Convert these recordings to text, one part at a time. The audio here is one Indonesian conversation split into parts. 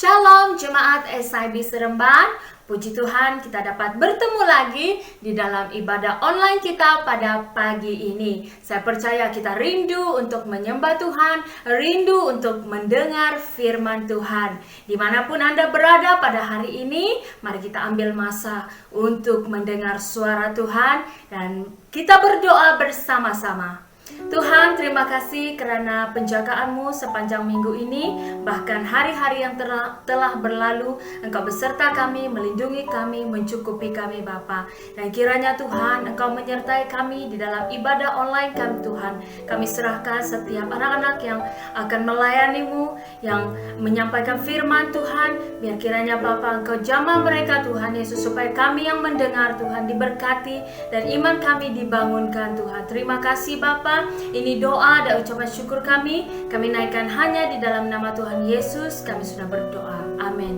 Shalom Jemaat SIB Seremban. Puji Tuhan kita dapat bertemu lagi di dalam ibadah online kita pada pagi ini. Saya percaya kita rindu untuk menyembah Tuhan, rindu untuk mendengar firman Tuhan. Dimanapun Anda berada pada hari ini, mari kita ambil masa untuk mendengar suara Tuhan dan kita berdoa bersama-sama. Tuhan, terima kasih karena penjagaan-Mu sepanjang minggu ini, bahkan hari-hari yang telah berlalu. Engkau beserta kami, melindungi kami, mencukupi kami Bapa. Dan kiranya Tuhan, Engkau menyertai kami di dalam ibadah online kami Tuhan. Kami serahkan setiap anak-anak yang akan melayani-Mu, yang menyampaikan firman Tuhan. Biar kiranya Bapa, Engkau jamah mereka Tuhan Yesus, supaya kami yang mendengar Tuhan diberkati dan iman kami dibangunkan Tuhan. Terima kasih Bapa. Ini doa dan ucapan syukur kami naikkan hanya di dalam nama Tuhan Yesus, kami sudah berdoa. Amin.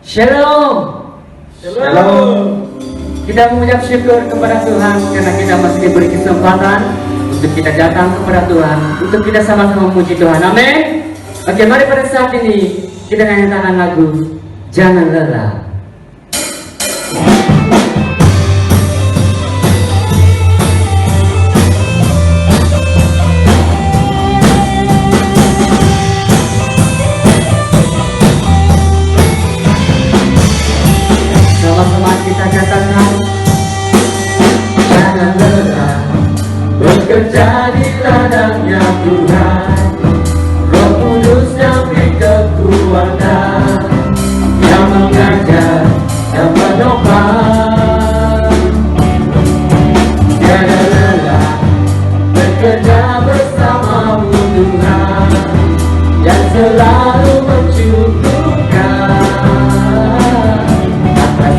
Shalom. Shalom. Kita mengucap syukur kepada Tuhan karena kita masih diberi kesempatan untuk kita datang kepada Tuhan, untuk kita sama-sama memuji Tuhan. Amin. Oke, mari pada saat ini kita nyanyikan lagu Jangan Lelah. Sama-sama kita katakan, jangan lelah bekerja di ladangnya Tuhan. Roh Kudus yang beri kekuatan, yang mengajar dan menopang. Jangan lelah bekerja bersamamu Tuhan, yang selalu mencukupkan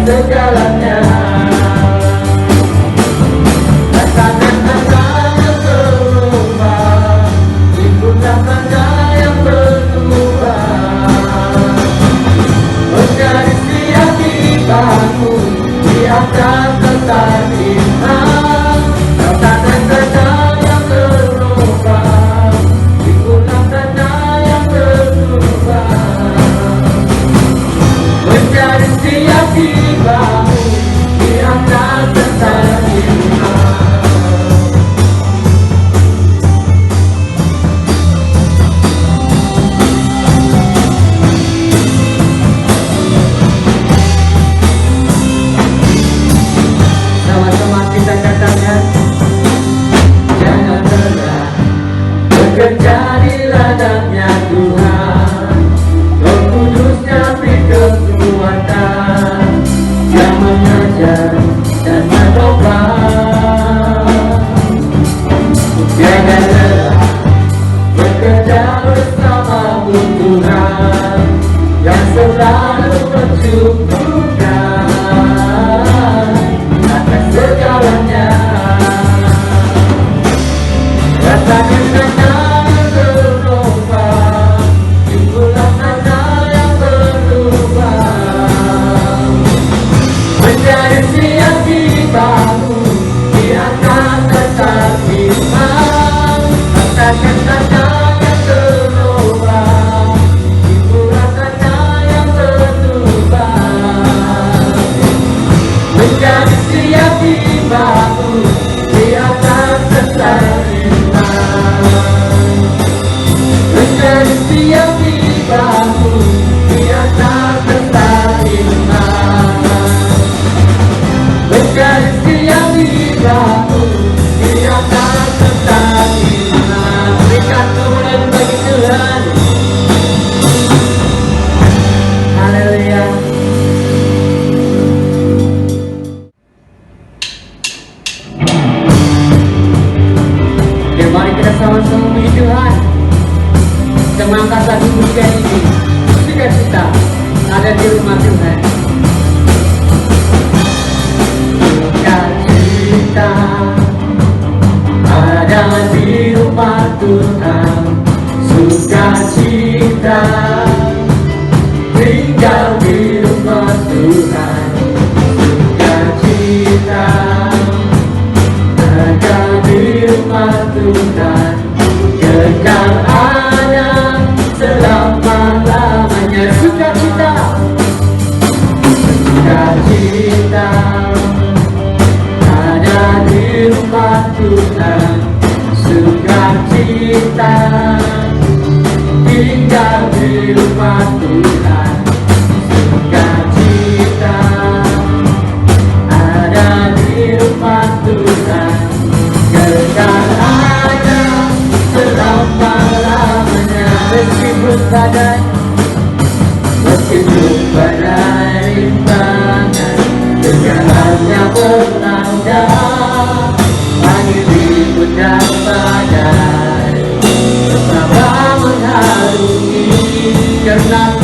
segalanya. Rasakan tanda yang berubah, ikutlah tanda yang berubah. Mencari setiap kehidupanmu di atas tetap iman. Rasakan tanda yang berubah, ikutlah tanda yang berubah. Mencari setiap kehidupanmu di atas tetap iman. Sama-sama kita katakan, jangan lelah bekerja di ladangnya Tuhan. Roh Kudusnya beri kekuatan, yang mengajar dan menopang. Jangan lelah bekerja bersamamu Tuhan, yang selalu mencukupkan atas segalanya. Rasakan tanda yang berubah, ikulah tanda yang berubah. Mencari setiap kehidupanmu di atas tetap iman. Rasakan tanda yang berubah, ikulah tanda yang berubah. Mencari setiap kehidupanmu di atas tetap iman. Mencari setiap kehidupanmu di atas tetap iman. Mencari setiap kehidupanmu di atas tetap iman. Berikan kemuliaan bagi Tuhan. Haleluya. Oke, mari kita sama-sama memuji Tuhan. Kita mengangkat lagu pujian ini. Sukacita ada di rumah Tuhan. Sukacita ada di rumah Tuhan. Sukacita tinggal di rumah Tuhan. Sukacita ada di rumah Tuhan. Kekal ada tinggal di rumah Tuhan, sukacita ada di rumah Tuhan, kekal ada selama-lamanya. Meskipun badai rintangan, kejalannya melanda, angin ribut dan badai bersama mengharungi. Karena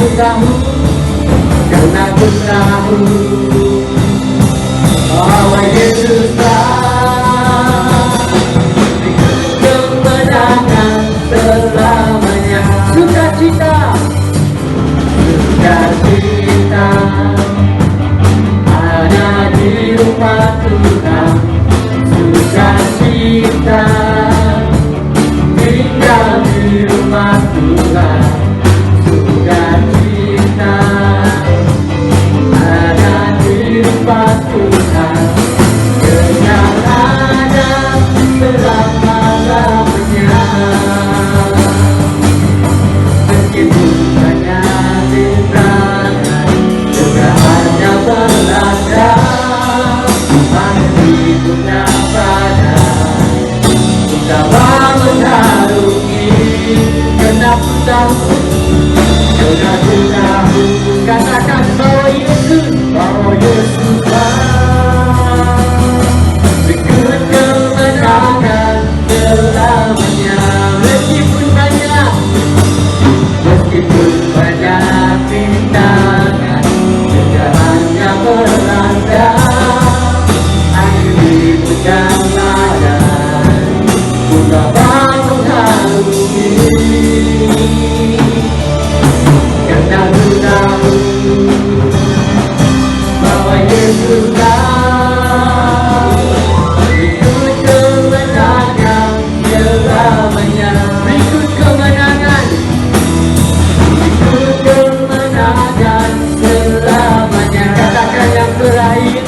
ku tahu bahwa Yesuslah kemenangan selamanya. Sukacita ada di rumah Tuhan, sukacita tinggal di rumah Tuhan, sukacita ada di rumah Tuhan, kekal ada selama-lamanya. Meskipun banyak rintangan, kejahatannya melanda, angin ribut dan badai bersama mengharungi. Karena ku tahu, katakan bahwa Yesuslah ikut kemenangan selamanya. Meskipun banyak rintangan, kejahatannya melanda, angin ribut dan badai bersama mengharungi. Karena ku tahu bahwa Yesuslah ikut kemenangan selamanya. Ikut kemenangan selamanya. Katakan yang terakhir,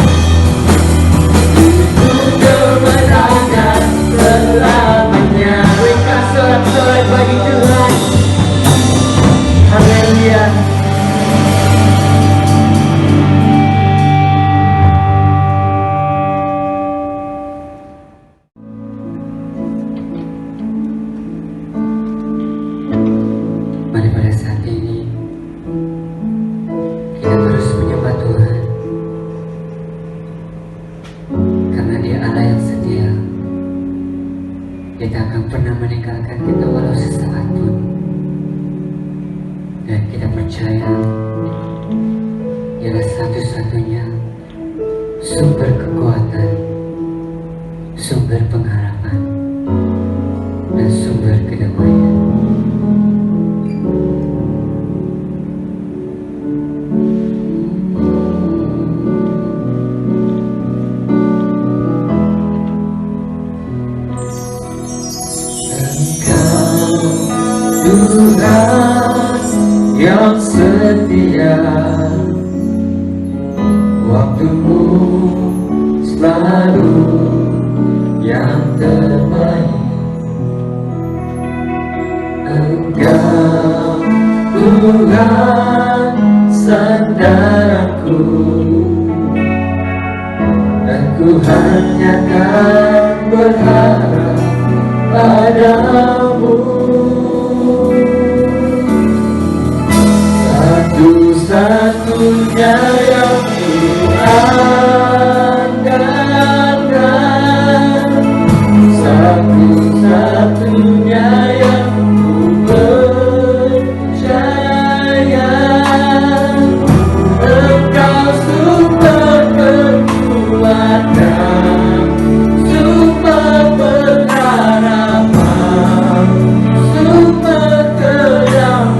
ikut kemenangan selamanya. Berikan sorak-sorai bagi Tuhan. Haleluya. Mari pada saat ini kita terus menyembah Tuhan, karena Dia Allah yang setia. Dia tak akan pernah meninggalkan kita walau sesaat pun. Dan kita percaya Dialah satu-satunya sumber kekuatan, sumber pengharapan, dan sumber kedamaian. Tuhan yang setia, waktumu selalu yang terbaik. Engkau Tuhan sandaranku, dan ku hanya kan berharap padamu. Satu-satunya yang ku andalkan, satu-satunya yang ku percaya. Engkau sumber kekuatan, sumber pengharapan, sumber kedamaian.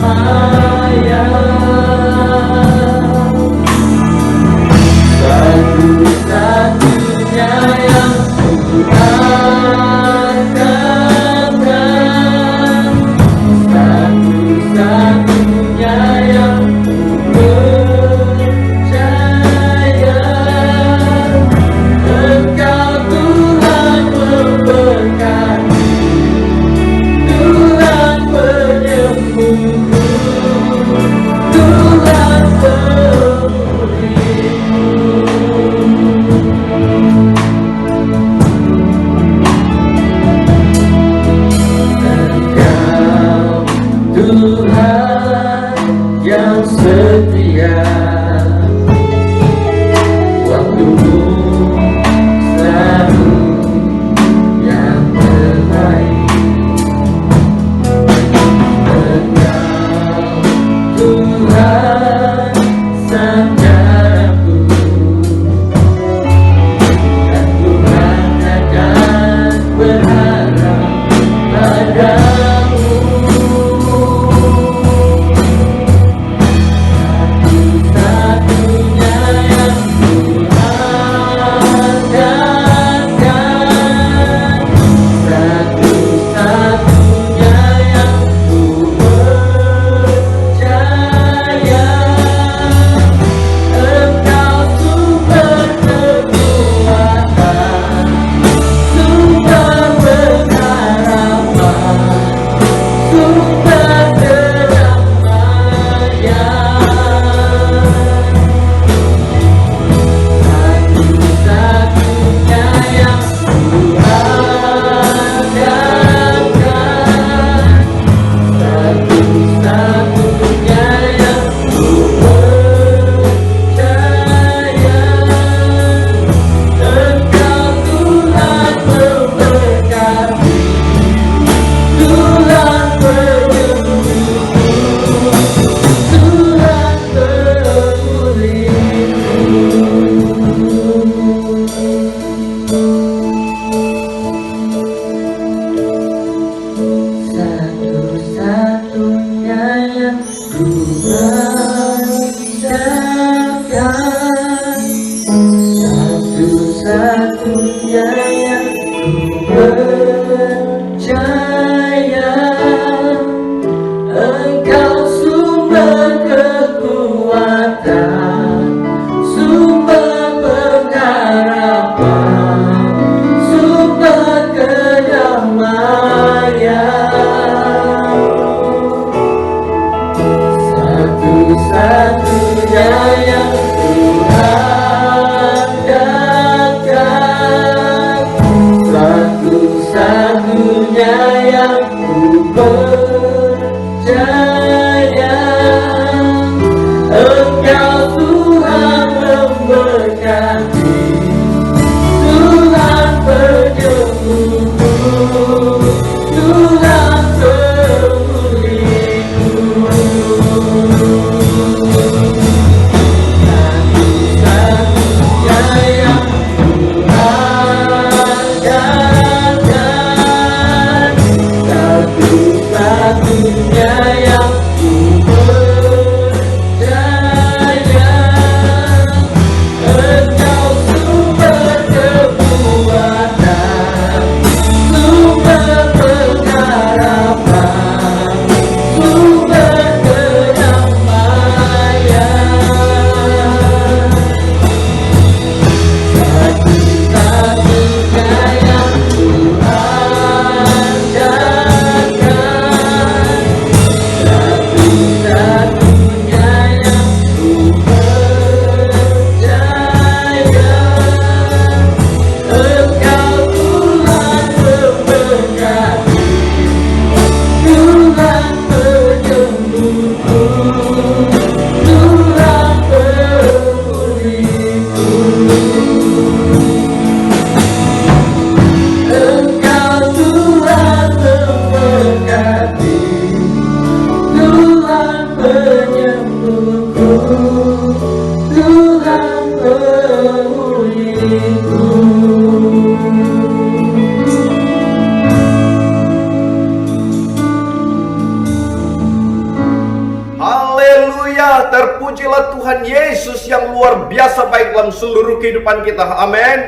Terpujilah Tuhan Yesus yang luar biasa baik dalam seluruh kehidupan kita. Amin.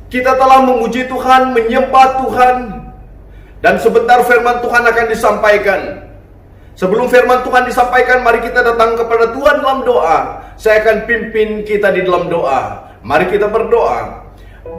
Kita telah memuji Tuhan, menyembah Tuhan, dan sebentar firman Tuhan akan disampaikan. Sebelum firman Tuhan disampaikan, mari kita datang kepada Tuhan dalam doa. Saya akan pimpin kita di dalam doa. Mari kita berdoa.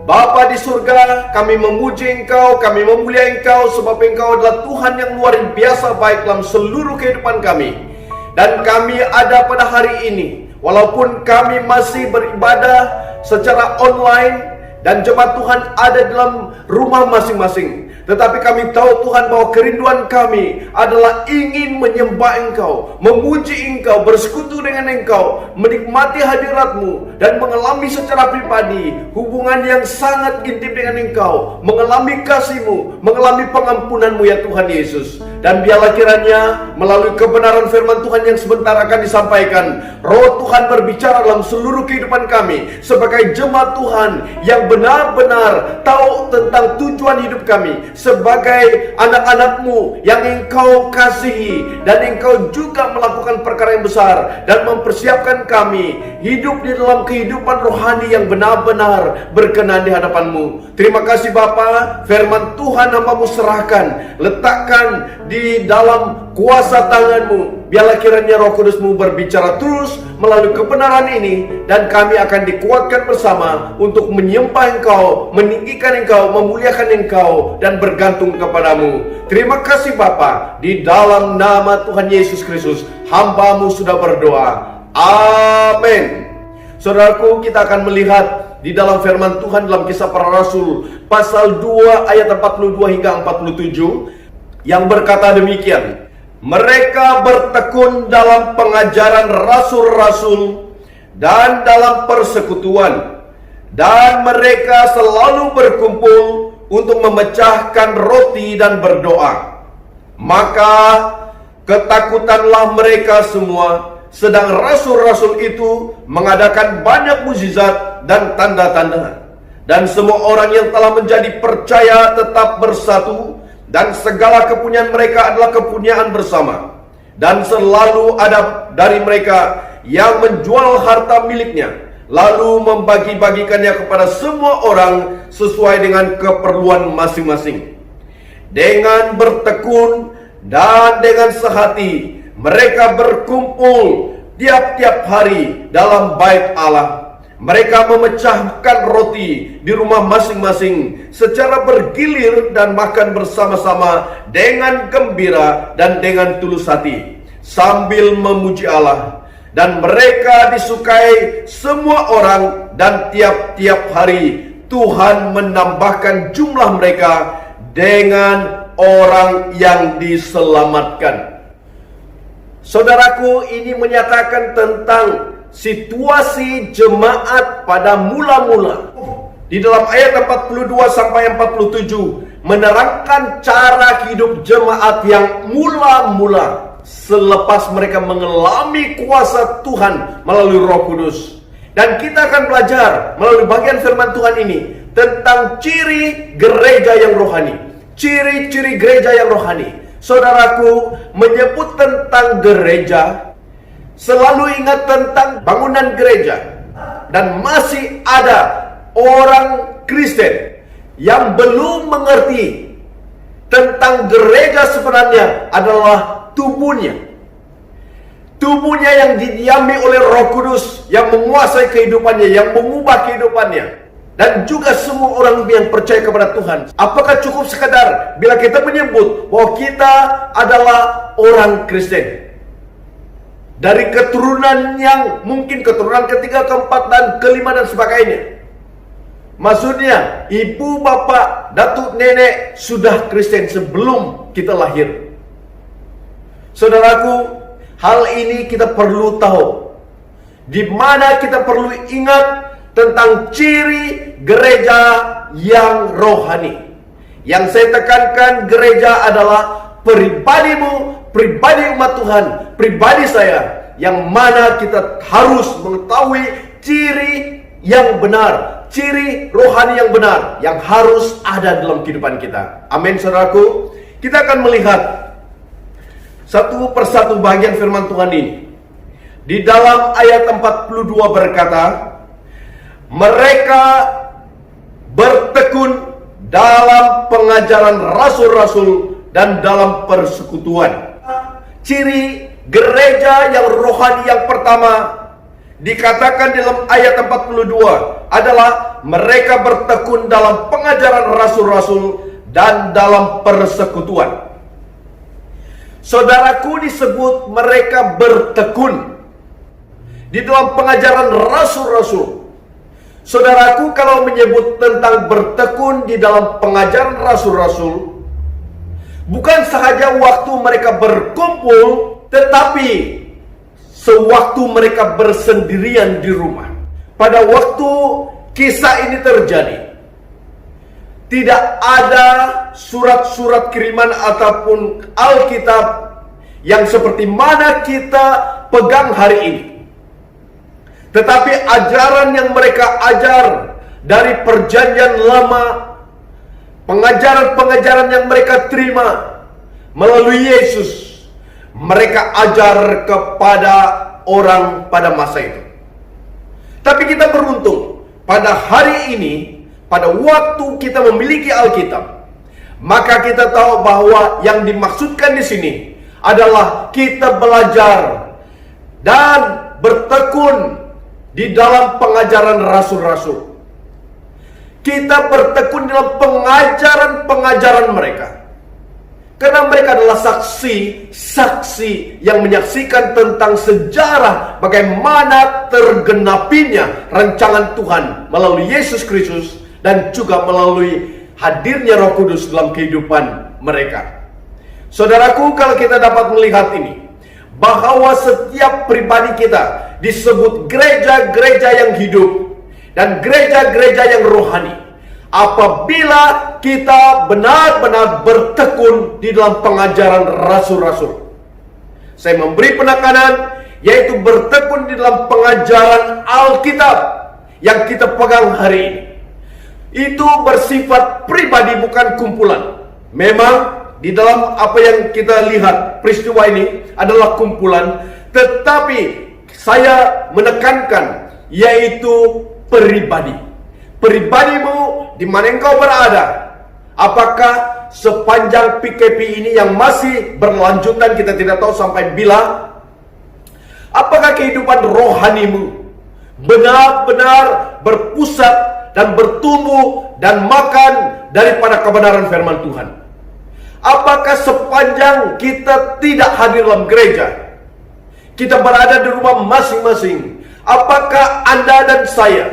Bapa di surga, kami memuji Engkau, kami memuliai Engkau, sebab Engkau adalah Tuhan yang luar biasa baik dalam seluruh kehidupan kami. Dan kami ada pada hari ini, walaupun kami masih beribadah secara online dan jemaat Tuhan ada dalam rumah masing-masing, tetapi kami tahu Tuhan bahwa kerinduan kami adalah ingin menyembah Engkau, memuji Engkau, bersekutu dengan Engkau, menikmati hadirat-Mu, dan mengalami secara pribadi hubungan yang sangat intim dengan Engkau, mengalami kasih-Mu, mengalami pengampunan-Mu ya Tuhan Yesus. Dan biarlah kiranya melalui kebenaran firman Tuhan yang sebentar akan disampaikan, Roh Tuhan berbicara dalam seluruh kehidupan kami sebagai jemaat Tuhan yang benar-benar tahu tentang tujuan hidup kami, sebagai anak-anakmu yang engkau kasihi, dan engkau juga melakukan perkara yang besar dan mempersiapkan kami hidup di dalam kehidupan rohani yang benar-benar berkenan di hadapanmu. Terima kasih Bapa, firman Tuhan hamba-Mu serahkan, letakkan di dalam kuasa tangan-Mu. Biarlah kiranya Roh Kudus-Mu berbicara terus melalui kebenaran ini, dan kami akan dikuatkan bersama untuk menyembah Engkau, meninggikan Engkau, memuliakan Engkau, dan bergantung kepadamu. Terima kasih Bapa, di dalam nama Tuhan Yesus Kristus hamba-Mu sudah berdoa. Amin. Saudaraku, kita akan melihat di dalam firman Tuhan dalam Kisah Para Rasul pasal 2 ayat 42 hingga 47 yang berkata demikian. Mereka bertekun dalam pengajaran rasul-rasul dan dalam persekutuan, dan mereka selalu berkumpul untuk memecahkan roti dan berdoa. Maka ketakutanlah mereka semua, sedang rasul-rasul itu mengadakan banyak mukjizat dan tanda-tanda. Dan semua orang yang telah menjadi percaya tetap bersatu, dan segala kepunyaan mereka adalah kepunyaan bersama. Dan selalu ada dari mereka yang menjual harta miliknya, lalu membagi-bagikannya kepada semua orang sesuai dengan keperluan masing-masing. Dengan bertekun dan dengan sehati, mereka berkumpul tiap-tiap hari dalam bait Allah. Mereka memecahkan roti di rumah masing-masing secara bergilir dan makan bersama-sama dengan gembira dan dengan tulus hati, sambil memuji Allah. Dan mereka disukai semua orang, dan tiap-tiap hari Tuhan menambahkan jumlah mereka dengan orang yang diselamatkan. Saudaraku, ini menyatakan tentang situasi jemaat pada mula-mula. Di dalam ayat 42 sampai 47 menerangkan cara hidup jemaat yang mula-mula selepas mereka mengalami kuasa Tuhan melalui Roh Kudus. Dan kita akan belajar melalui bagian firman Tuhan ini tentang ciri gereja yang rohani. Ciri-ciri gereja yang rohani. Saudaraku, menyebut tentang gereja, selalu ingat tentang bangunan gereja. Dan masih ada orang Kristen yang belum mengerti tentang gereja sebenarnya adalah tubuhnya. Tubuhnya yang didiami oleh Roh Kudus, yang menguasai kehidupannya, yang mengubah kehidupannya. Dan juga semua orang yang percaya kepada Tuhan. Apakah cukup sekadar bila kita menyebut bahwa kita adalah orang Kristen? Dari keturunan yang mungkin keturunan ketiga, keempat, dan kelima, dan sebagainya. Maksudnya, ibu, bapak, datuk, nenek sudah Kristen sebelum kita lahir. Saudaraku, hal ini kita perlu tahu. Di mana kita perlu ingat tentang ciri gereja yang rohani. Yang saya tekankan, gereja adalah pribadimu, pribadi umat Tuhan, pribadi saya, yang mana kita harus mengetahui ciri yang benar, ciri rohani yang benar, yang harus ada dalam kehidupan kita. Amin, saudaraku. Kita akan melihat satu persatu bagian firman Tuhan ini. Di dalam ayat 42 berkata, mereka bertekun dalam pengajaran rasul-rasul dan dalam persekutuan. Ciri gereja yang rohani yang pertama dikatakan dalam ayat 42 adalah mereka bertekun dalam pengajaran rasul-rasul dan dalam persekutuan. Saudaraku, disebut mereka bertekun di dalam pengajaran rasul-rasul. Saudaraku, kalau menyebut tentang bertekun di dalam pengajaran rasul-rasul, bukan sahaja waktu mereka berkumpul, tetapi sewaktu mereka bersendirian di rumah. Pada waktu kisah ini terjadi, tidak ada surat-surat kiriman ataupun Alkitab yang seperti mana kita pegang hari ini. Tetapi ajaran yang mereka ajar dari perjanjian lama pengajaran-pengajaran yang mereka terima melalui Yesus, mereka ajar kepada orang pada masa itu. Tapi kita beruntung, pada hari ini, pada waktu kita memiliki Alkitab, maka kita tahu bahwa yang dimaksudkan di sini adalah kita belajar dan bertekun di dalam pengajaran rasul-rasul. Kita bertekun dalam pengajaran-pengajaran mereka. Karena mereka adalah saksi-saksi yang menyaksikan tentang sejarah bagaimana tergenapinya rancangan Tuhan melalui Yesus Kristus dan juga melalui hadirnya Roh Kudus dalam kehidupan mereka. Saudaraku, kalau kita dapat melihat ini, bahwa setiap pribadi kita disebut gereja-gereja yang hidup dan gereja-gereja yang rohani apabila kita benar-benar bertekun di dalam pengajaran rasul-rasul. Saya memberi penekanan, yaitu bertekun di dalam pengajaran Alkitab yang kita pegang hari ini. Itu bersifat pribadi, bukan kumpulan. Memang di dalam apa yang kita lihat, peristiwa ini adalah kumpulan, tetapi saya menekankan yaitu pribadi. Pribadimu di mana engkau berada. Apakah sepanjang PKP ini yang masih berlanjutan, kita tidak tahu sampai bila, apakah kehidupan rohanimu benar-benar berpusat dan bertumbuh dan makan daripada kebenaran firman Tuhan? Apakah sepanjang kita tidak hadir dalam gereja, kita berada di rumah masing-masing, apakah Anda dan saya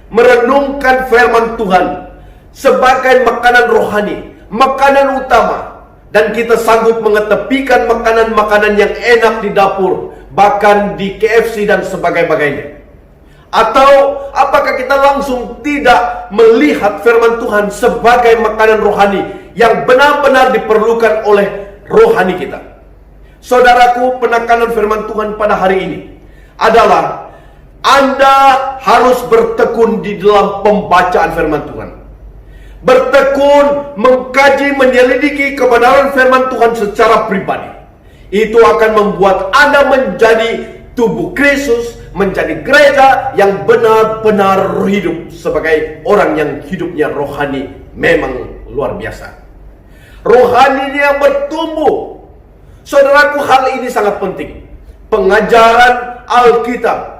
merenungkan firman Tuhan sebagai makanan rohani, makanan utama, dan kita sanggup mengetepikan makanan-makanan yang enak di dapur, bahkan di KFC dan sebagainya? Atau apakah kita langsung tidak melihat firman Tuhan sebagai makanan rohani yang benar-benar diperlukan oleh rohani kita? Saudaraku, penekanan firman Tuhan pada hari ini adalah Anda harus bertekun di dalam pembacaan firman Tuhan. Bertekun, mengkaji, menyelidiki kebenaran firman Tuhan secara pribadi. Itu akan membuat Anda menjadi tubuh Kristus, menjadi gereja yang benar-benar hidup sebagai orang yang hidupnya rohani memang luar biasa. Rohaninya yang bertumbuh. Saudaraku, hal ini sangat penting. Pengajaran Alkitab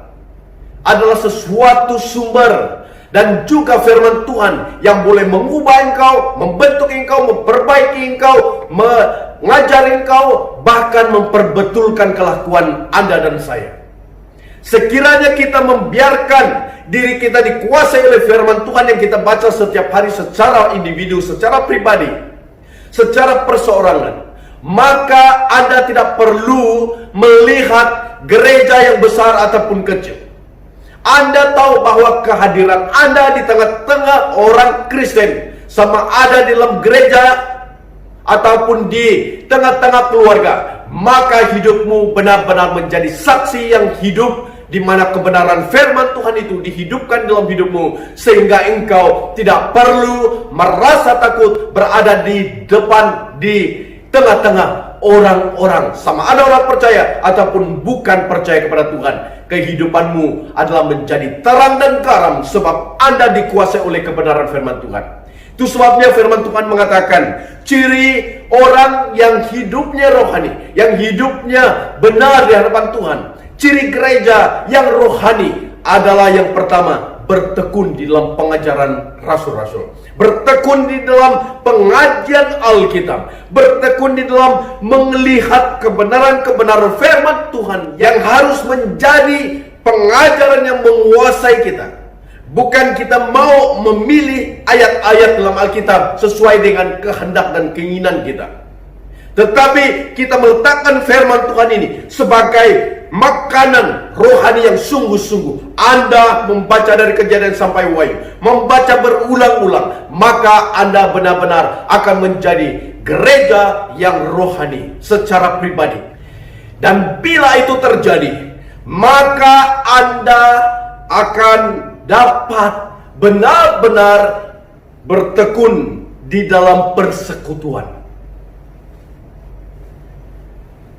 adalah sesuatu sumber dan juga firman Tuhan yang boleh mengubah engkau, membentuk engkau, memperbaiki engkau, mengajari engkau, bahkan memperbetulkan kelakuan Anda dan saya. Sekiranya kita membiarkan diri kita dikuasai oleh firman Tuhan yang kita baca setiap hari secara individu, secara pribadi, secara perseorangan, maka Anda tidak perlu melihat gereja yang besar ataupun kecil. Anda tahu bahwa kehadiran Anda di tengah-tengah orang Kristen, sama ada di dalam gereja ataupun di tengah-tengah keluarga, maka hidupmu benar-benar menjadi saksi yang hidup, di mana kebenaran firman Tuhan itu dihidupkan dalam hidupmu, sehingga engkau tidak perlu merasa takut berada di depan, di tengah-tengah orang-orang, sama ada orang percaya ataupun bukan percaya kepada Tuhan. Kehidupanmu adalah menjadi terang dan garam sebab Anda dikuasai oleh kebenaran firman Tuhan. Itu sebabnya firman Tuhan mengatakan, ciri orang yang hidupnya rohani, yang hidupnya benar di hadapan Tuhan, ciri gereja yang rohani adalah yang pertama, bertekun di dalam pengajaran rasul-rasul, bertekun di dalam pengajian Alkitab, bertekun di dalam melihat kebenaran-kebenaran firman Tuhan yang harus menjadi pengajaran yang menguasai kita. Bukan kita mau memilih ayat-ayat dalam Alkitab sesuai dengan kehendak dan keinginan kita, tetapi kita meletakkan firman Tuhan ini sebagai makanan rohani yang sungguh-sungguh. Anda membaca dari Kejadian sampai Wahyu, membaca berulang-ulang, maka Anda benar-benar akan menjadi gereja yang rohani secara pribadi. Dan bila itu terjadi, maka Anda akan dapat benar-benar bertekun di dalam persekutuan.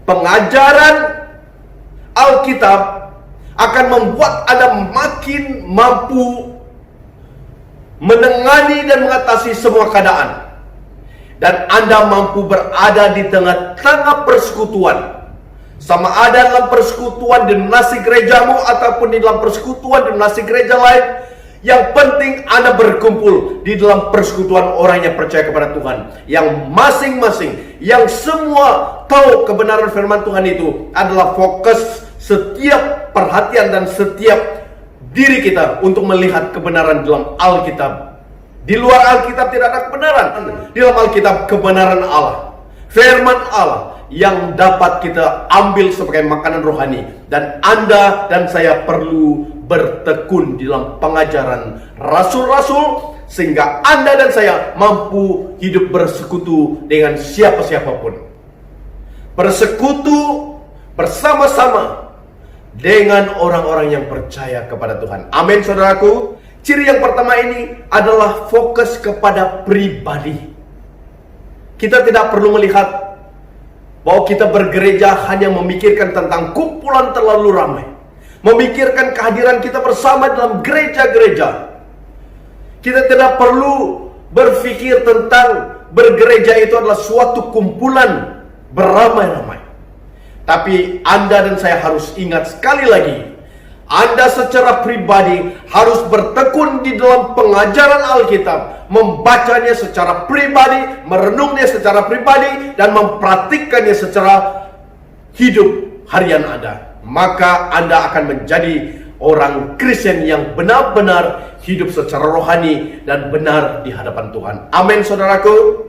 Pengajaran Alkitab akan membuat Anda makin mampu menangani dan mengatasi semua keadaan. Dan Anda mampu berada di tengah-tengah persekutuan. Sama ada dalam persekutuan dinasti gerejamu ataupun di dalam persekutuan dinasti gereja lain. Yang penting Anda berkumpul di dalam persekutuan orang yang percaya kepada Tuhan. Yang masing-masing, yang semua tahu kebenaran firman Tuhan itu adalah fokus setiap perhatian dan setiap diri kita untuk melihat kebenaran dalam Alkitab. Di luar Alkitab tidak ada kebenaran. Di dalam Alkitab kebenaran Allah, firman Allah yang dapat kita ambil sebagai makanan rohani. Dan Anda dan saya perlu bertekun di dalam pengajaran rasul-rasul sehingga Anda dan saya mampu hidup bersekutu dengan siapa-siapapun. Bersekutu bersama-sama dengan orang-orang yang percaya kepada Tuhan. Amin, saudaraku. Ciri yang pertama ini adalah fokus kepada pribadi. Kita tidak perlu melihat bahwa kita bergereja hanya memikirkan tentang kumpulan terlalu ramai, memikirkan kehadiran kita bersama dalam gereja-gereja. Kita tidak perlu berpikir tentang bergereja itu adalah suatu kumpulan beramai-ramai. Tapi Anda dan saya harus ingat sekali lagi, Anda secara pribadi harus bertekun di dalam pengajaran Alkitab, membacanya secara pribadi, merenungnya secara pribadi, dan mempraktikkannya secara hidup harian Anda. Maka Anda akan menjadi orang Kristen yang benar-benar hidup secara rohani dan benar di hadapan Tuhan. Amin, saudaraku.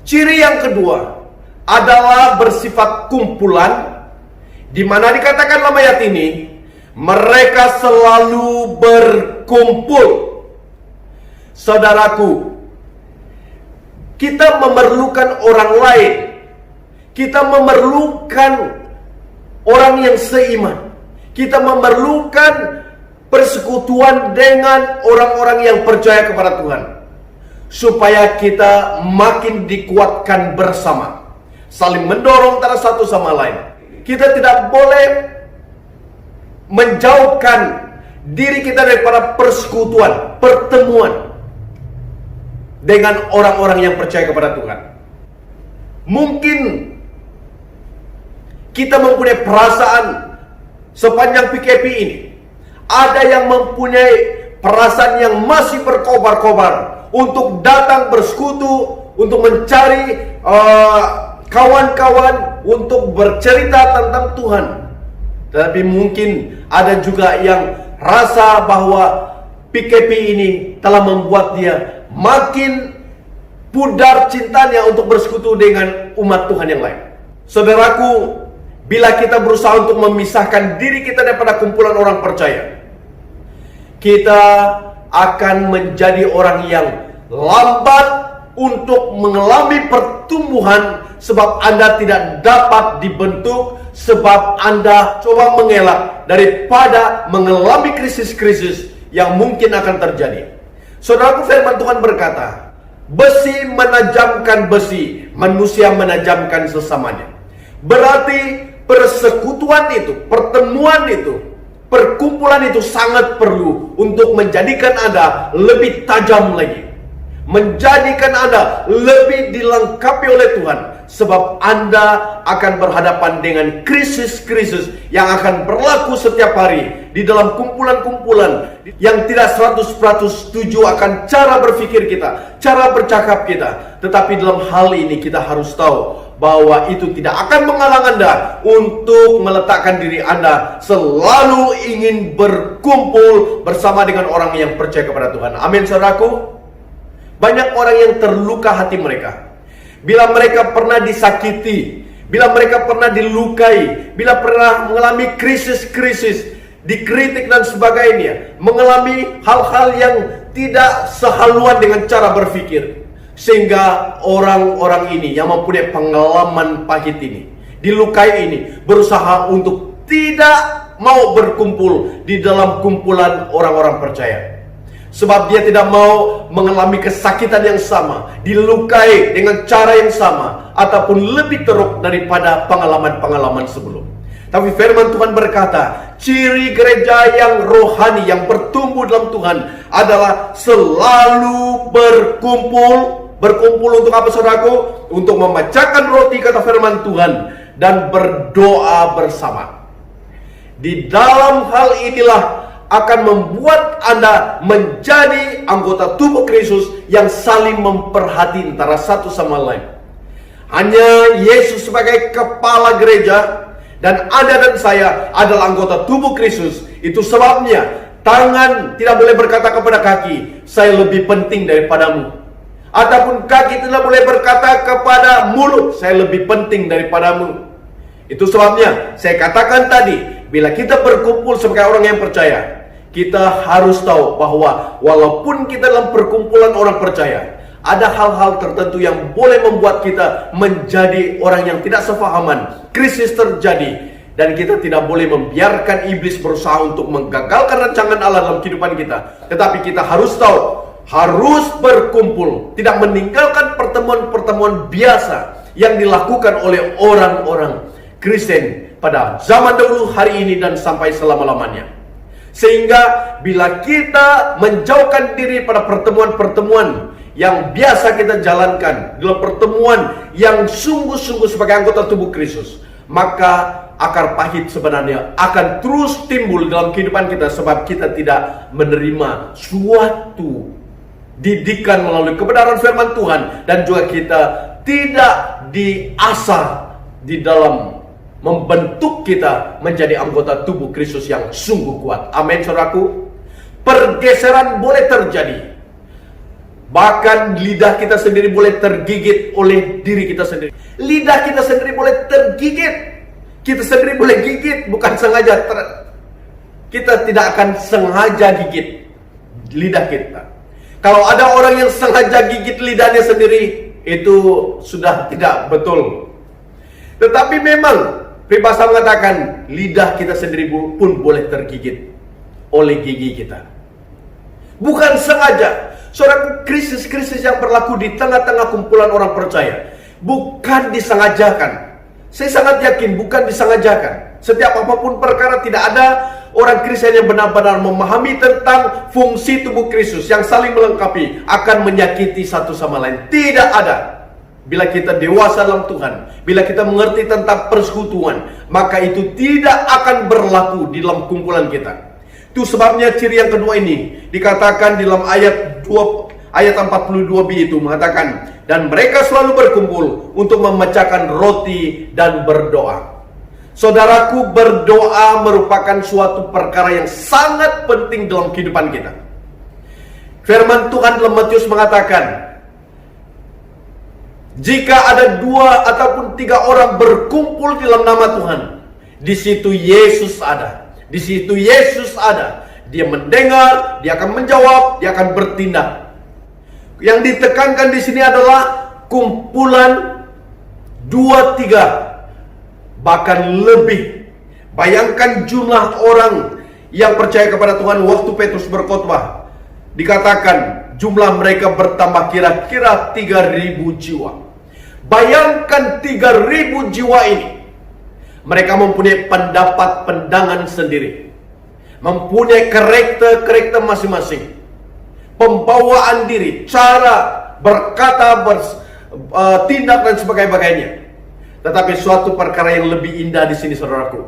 Ciri yang kedua adalah bersifat kumpulan, di mana dikatakan dalam ayat ini, mereka selalu berkumpul. Saudaraku, kita memerlukan orang lain. Kita memerlukan orang yang seiman. Kita memerlukan persekutuan dengan orang-orang yang percaya kepada Tuhan, supaya kita makin dikuatkan bersama, saling mendorong antara satu sama lain. Kita tidak boleh menjauhkan diri kita daripada persekutuan, pertemuan dengan orang-orang yang percaya kepada Tuhan. Mungkin kita mempunyai perasaan sepanjang PKP ini, ada yang mempunyai perasaan yang masih berkobar-kobar untuk datang bersekutu, untuk mencari kawan-kawan, untuk bercerita tentang Tuhan. Tapi mungkin ada juga yang rasa bahwa PKP ini telah membuat dia makin pudar cintanya untuk bersekutu dengan umat Tuhan yang lain. Saudaraku, bila kita berusaha untuk memisahkan diri kita daripada kumpulan orang percaya, kita akan menjadi orang yang lambat untuk mengalami pertumbuhan, sebab Anda tidak dapat dibentuk, sebab Anda coba mengelak daripada mengalami krisis-krisis yang mungkin akan terjadi. Saudaraku, firman Tuhan berkata, besi menajamkan besi, manusia menajamkan sesamanya. Berarti persekutuan itu, pertemuan itu, perkumpulan itu sangat perlu untuk menjadikan Anda lebih tajam lagi, menjadikan Anda lebih dilengkapi oleh Tuhan. Sebab Anda akan berhadapan dengan krisis-krisis yang akan berlaku setiap hari di dalam kumpulan-kumpulan yang tidak 100% setuju akan cara berpikir kita, cara bercakap kita. Tetapi dalam hal ini kita harus tahu bahwa itu tidak akan menghalang Anda untuk meletakkan diri Anda selalu ingin berkumpul bersama dengan orang yang percaya kepada Tuhan. Amin, saudaraku. Banyak orang yang terluka hati mereka bila mereka pernah disakiti, bila mereka pernah dilukai, bila pernah mengalami krisis-krisis, dikritik dan sebagainya, mengalami hal-hal yang tidak sehaluan dengan cara berpikir. Sehingga orang-orang ini yang mempunyai pengalaman pahit ini, dilukai ini, berusaha untuk tidak mau berkumpul di dalam kumpulan orang-orang percaya. Sebab dia tidak mau mengalami kesakitan yang sama, dilukai dengan cara yang sama, ataupun lebih teruk daripada pengalaman-pengalaman sebelum. Tapi firman Tuhan berkata, ciri gereja yang rohani, yang bertumbuh dalam Tuhan adalah selalu berkumpul. Berkumpul untuk apa, saudaraku? Untuk memecahkan roti, kata firman Tuhan, dan berdoa bersama. Di dalam hal inilah akan membuat Anda menjadi anggota tubuh Kristus yang saling memperhati antara satu sama lain. Hanya Yesus sebagai kepala gereja, dan Anda dan saya adalah anggota tubuh Kristus. Itu sebabnya tangan tidak boleh berkata kepada kaki, saya lebih penting daripadamu. Ataupun kaki tidak boleh berkata kepada mulut, saya lebih penting daripadamu. Itu sebabnya saya katakan tadi, bila kita berkumpul sebagai orang yang percaya, kita harus tahu bahwa walaupun kita dalam perkumpulan orang percaya, ada hal-hal tertentu yang boleh membuat kita menjadi orang yang tidak sefahaman. Krisis terjadi, dan kita tidak boleh membiarkan iblis berusaha untuk menggagalkan rancangan Allah dalam kehidupan kita. Tetapi kita harus tahu, harus berkumpul, tidak meninggalkan pertemuan-pertemuan biasa yang dilakukan oleh orang-orang Kristen pada zaman dahulu, hari ini, dan sampai selama-lamanya. Sehingga bila kita menjauhkan diri pada pertemuan-pertemuan yang biasa kita jalankan, dalam pertemuan yang sungguh-sungguh sebagai anggota tubuh Kristus, maka akar pahit sebenarnya akan terus timbul dalam kehidupan kita, sebab kita tidak menerima suatu didikan melalui kebenaran firman Tuhan, dan juga kita tidak diasah di dalam membentuk kita menjadi anggota tubuh Kristus yang sungguh kuat. Amin, saudaraku. Pergeseran boleh terjadi. Bahkan lidah kita sendiri boleh tergigit oleh diri kita sendiri. Lidah kita sendiri boleh tergigit. Kita sendiri boleh gigit, bukan sengaja. Kita tidak akan sengaja gigit lidah kita. Kalau ada orang yang sengaja gigit lidahnya sendiri, itu sudah tidak betul. Tetapi memang peribahasa mengatakan lidah kita sendiri pun boleh tergigit oleh gigi kita. Bukan sengaja. Saudara, krisis-krisis yang berlaku di tengah-tengah kumpulan orang percaya bukan disengajakan. Saya sangat yakin bukan disengajakan. Setiap apapun perkara, tidak ada orang Kristen yang benar-benar memahami tentang fungsi tubuh Kristus yang saling melengkapi akan menyakiti satu sama lain. Tidak ada. Bila kita dewasa dalam Tuhan, bila kita mengerti tentang persekutuan, maka itu tidak akan berlaku di dalam kumpulan kita. Itu sebabnya ciri yang kedua ini dikatakan di dalam ayat 42b itu mengatakan, dan mereka selalu berkumpul untuk memecahkan roti dan berdoa. Saudaraku, berdoa merupakan suatu perkara yang sangat penting dalam kehidupan kita. Firman Tuhan dalam Matius mengatakan, jika ada 2 ataupun 3 orang berkumpul di dalam nama Tuhan, di situ Yesus ada. Di situ Yesus ada. Dia mendengar, dia akan menjawab, dia akan bertindak. Yang ditekankan di sini adalah kumpulan 2-3, bahkan lebih. Bayangkan jumlah orang yang percaya kepada Tuhan waktu Petrus berkhotbah. Dikatakan jumlah mereka bertambah kira-kira 3.000 jiwa. Bayangkan 3.000 jiwa ini. Mereka mempunyai pendapat, pandangan sendiri, mempunyai karakter masing-masing, pembawaan diri, cara berkata, tindak dan sebagainya. Tetapi suatu perkara yang lebih indah di sini, saudaraku,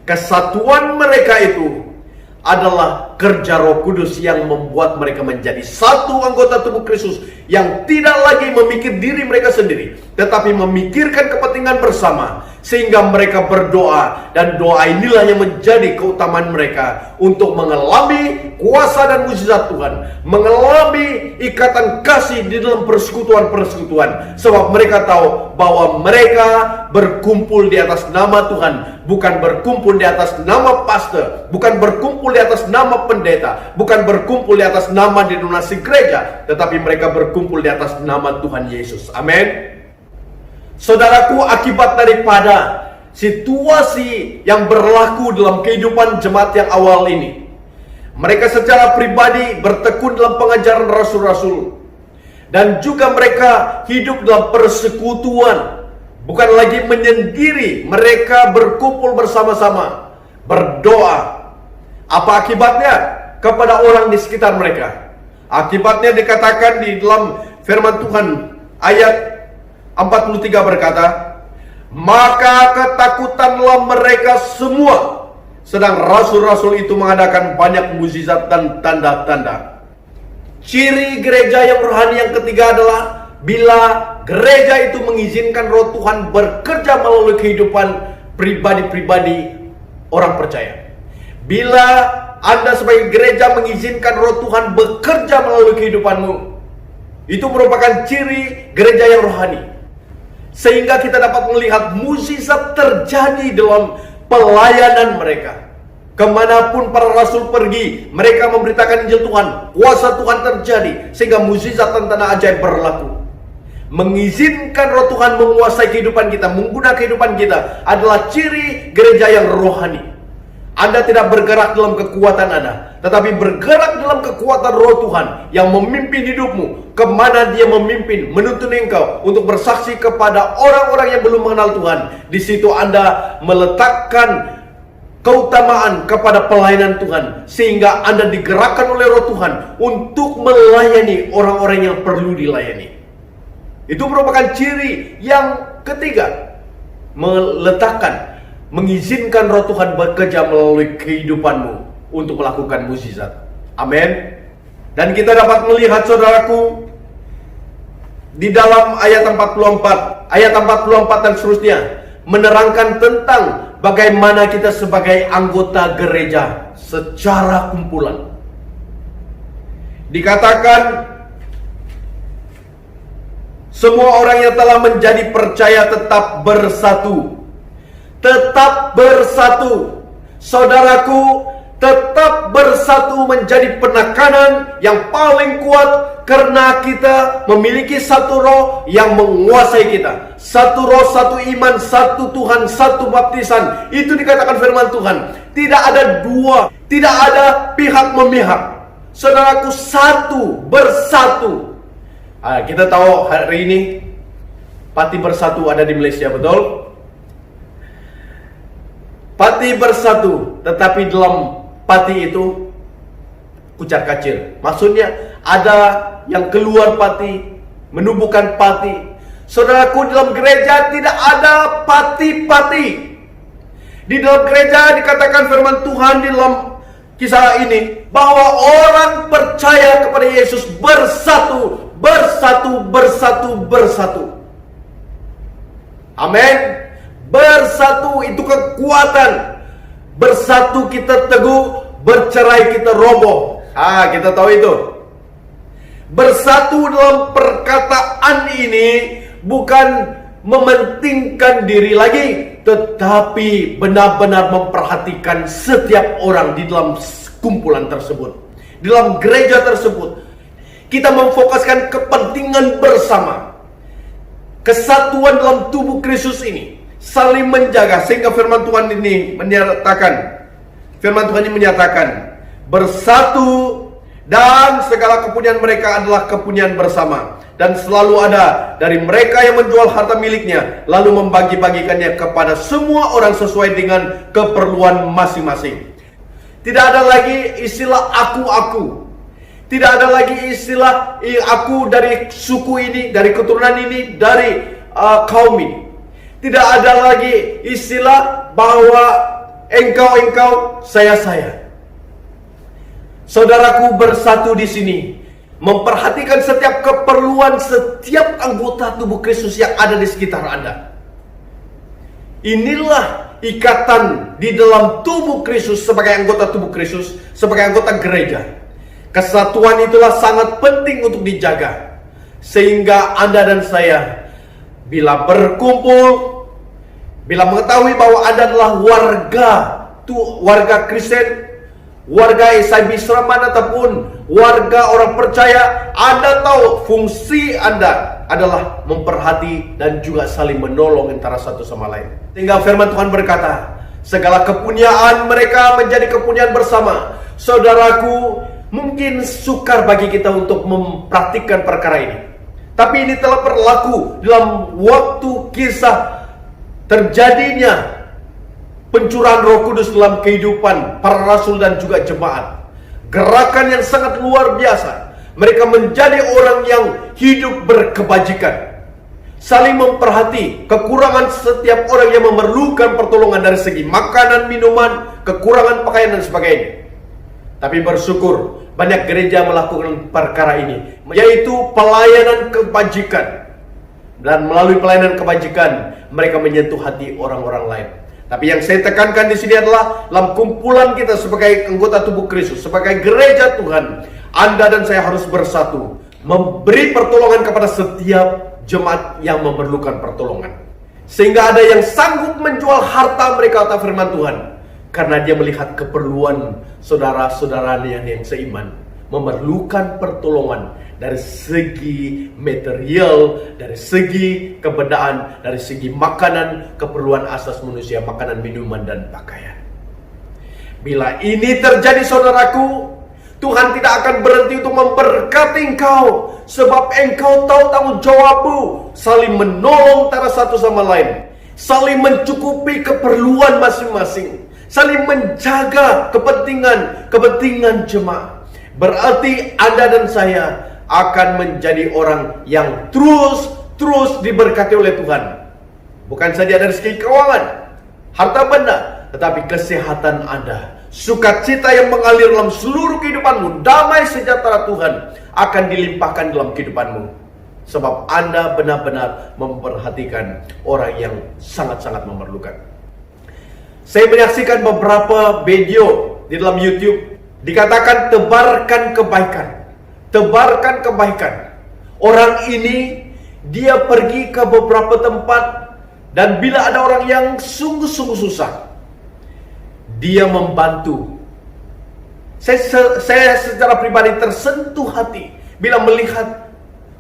kesatuan mereka itu adalah kerja Roh Kudus yang membuat mereka menjadi satu anggota tubuh Kristus yang tidak lagi memikir diri mereka sendiri, tetapi memikirkan kepentingan bersama, sehingga mereka berdoa, dan doa inilah yang menjadi keutamaan mereka untuk mengalami kuasa dan mujizat Tuhan, mengalami ikatan kasih di dalam persekutuan-persekutuan, sebab mereka tahu bahwa mereka berkumpul di atas nama Tuhan, bukan berkumpul di atas nama pastor, bukan berkumpul di atas nama pendeta, bukan berkumpul di atas nama denominasi gereja, tetapi mereka berkumpul di atas nama Tuhan Yesus. Amin. Saudaraku, akibat daripada situasi yang berlaku dalam kehidupan jemaat yang awal ini, Mereka secara pribadi bertekun dalam pengajaran rasul-rasul. Dan juga mereka hidup dalam persekutuan. Bukan lagi menyendiri, mereka berkumpul bersama-sama, berdoa. Apa akibatnya? Kepada orang di sekitar mereka. Akibatnya dikatakan di dalam firman Tuhan ayat 43 berkata, maka ketakutanlah mereka semua. Sedang rasul-rasul itu mengadakan banyak mukjizat dan tanda-tanda. Ciri gereja yang rohani yang ketiga adalah bila gereja itu mengizinkan Roh Tuhan bekerja melalui kehidupan pribadi-pribadi orang percaya. Bila Anda sebagai gereja mengizinkan Roh Tuhan bekerja melalui kehidupanmu, itu merupakan ciri gereja yang rohani. Sehingga kita dapat melihat mukjizat terjadi dalam pelayanan mereka. Kemanapun para rasul pergi, mereka memberitakan Injil Tuhan. Kuasa Tuhan terjadi, sehingga mukjizat dan tanda ajaib berlaku. Mengizinkan Roh Tuhan menguasai kehidupan kita, menggunakan kehidupan kita, adalah ciri gereja yang rohani. Anda tidak bergerak dalam kekuatan Anda, tetapi bergerak dalam kekuatan Roh Tuhan yang memimpin hidupmu. Kemana Dia memimpin, menuntun engkau untuk bersaksi kepada orang-orang yang belum mengenal Tuhan. Di situ Anda meletakkan keutamaan kepada pelayanan Tuhan, sehingga Anda digerakkan oleh Roh Tuhan untuk melayani orang-orang yang perlu dilayani. Itu merupakan ciri yang ketiga, mengizinkan Roh Tuhan bekerja melalui kehidupanmu untuk melakukan mukjizat. Amin. Dan kita dapat melihat, saudaraku, di dalam ayat 44 dan seterusnya menerangkan tentang bagaimana kita sebagai anggota gereja secara kumpulan. Dikatakan semua orang yang telah menjadi percaya tetap bersatu. Tetap bersatu. Saudaraku, tetap bersatu menjadi penekanan yang paling kuat, karena kita memiliki satu roh yang menguasai kita. Satu roh, satu iman, satu Tuhan, satu baptisan. Itu dikatakan firman Tuhan. Tidak ada dua, tidak ada pihak memihak. Saudaraku, satu, bersatu. Kita tahu hari ini Pati Bersatu ada di Malaysia, betul? Pati bersatu, tetapi dalam pati itu kucar kacir. Maksudnya ada yang keluar pati, menubuhkan pati. Saudaraku, dalam gereja tidak ada pati-pati. Di dalam gereja dikatakan firman Tuhan di dalam kisah ini, bahwa orang percaya kepada Yesus bersatu, bersatu, bersatu, bersatu. Amin. Bersatu itu kekuatan. Bersatu kita teguh, bercerai kita roboh. Kita tahu itu. Bersatu dalam perkataan ini bukan mementingkan diri lagi, tetapi benar-benar memperhatikan setiap orang di dalam kumpulan tersebut, di dalam gereja tersebut. Kita memfokuskan kepentingan bersama, kesatuan dalam tubuh Kristus ini, saling menjaga, sehingga firman Tuhan ini menyatakan bersatu, dan segala kepunyaan mereka adalah kepunyaan bersama, dan selalu ada dari mereka yang menjual harta miliknya lalu membagi-bagikannya kepada semua orang sesuai dengan keperluan masing-masing. Tidak ada lagi istilah aku-aku. Tidak ada lagi istilah aku dari suku ini, dari keturunan ini, dari kaum ini. Tidak ada lagi istilah bahwa engkau, saya. Saudaraku, bersatu di sini, memperhatikan setiap keperluan setiap anggota tubuh Kristus yang ada di sekitar Anda. Inilah ikatan di dalam tubuh Kristus sebagai anggota tubuh Kristus, sebagai anggota gereja. Kesatuan itulah sangat penting untuk dijaga, sehingga Anda dan saya bila berkumpul, bila mengetahui bahwa Anda adalah warga Kristen, warga SIB Seremban ataupun warga orang percaya, Anda tahu fungsi Anda adalah memperhati dan juga saling menolong antara satu sama lain. Sehingga firman Tuhan berkata, Segala kepunyaan mereka menjadi kepunyaan bersama. Saudaraku, mungkin sukar bagi kita untuk mempraktikkan perkara ini. Tapi ini telah berlaku dalam waktu kisah terjadinya pencurahan Roh Kudus dalam kehidupan para rasul dan juga jemaat. Gerakan yang sangat luar biasa. Mereka menjadi orang yang hidup berkebajikan, saling memperhati kekurangan setiap orang yang memerlukan pertolongan dari segi makanan, minuman, kekurangan pakaian dan sebagainya. Tapi bersyukur banyak gereja melakukan perkara ini, yaitu pelayanan kebajikan. Dan melalui pelayanan kebajikan mereka menyentuh hati orang-orang lain. Tapi yang saya tekankan di sini adalah dalam kumpulan kita sebagai anggota tubuh Kristus, sebagai gereja Tuhan, Anda dan saya harus bersatu, memberi pertolongan kepada setiap jemaat yang memerlukan pertolongan. Sehingga ada yang sanggup menjual harta mereka, kata firman Tuhan, karena dia melihat keperluan saudara-saudaranya yang seiman, memerlukan pertolongan dari segi material, dari segi kebendaan, dari segi makanan, keperluan asas manusia, makanan, minuman, dan pakaian. Bila ini terjadi, saudaraku, Tuhan tidak akan berhenti untuk memberkati engkau, sebab engkau tahu tanggung jawabmu, saling menolong antara satu sama lain, saling mencukupi keperluan masing-masing, saling menjaga kepentingan jemaat. Berarti Anda dan saya akan menjadi orang yang terus diberkati oleh Tuhan. Bukan saja dari segi keuangan, harta benda, tetapi kesehatan Anda, sukacita yang mengalir dalam seluruh kehidupanmu, damai sejahtera Tuhan akan dilimpahkan dalam kehidupanmu. Sebab Anda benar-benar memperhatikan orang yang sangat-sangat memerlukan. Saya menyaksikan beberapa video di dalam YouTube, dikatakan tebarkan kebaikan. Tebarkan kebaikan. Orang ini dia pergi ke beberapa tempat, dan bila ada orang yang sungguh-sungguh susah, dia membantu. Saya secara pribadi tersentuh hati bila melihat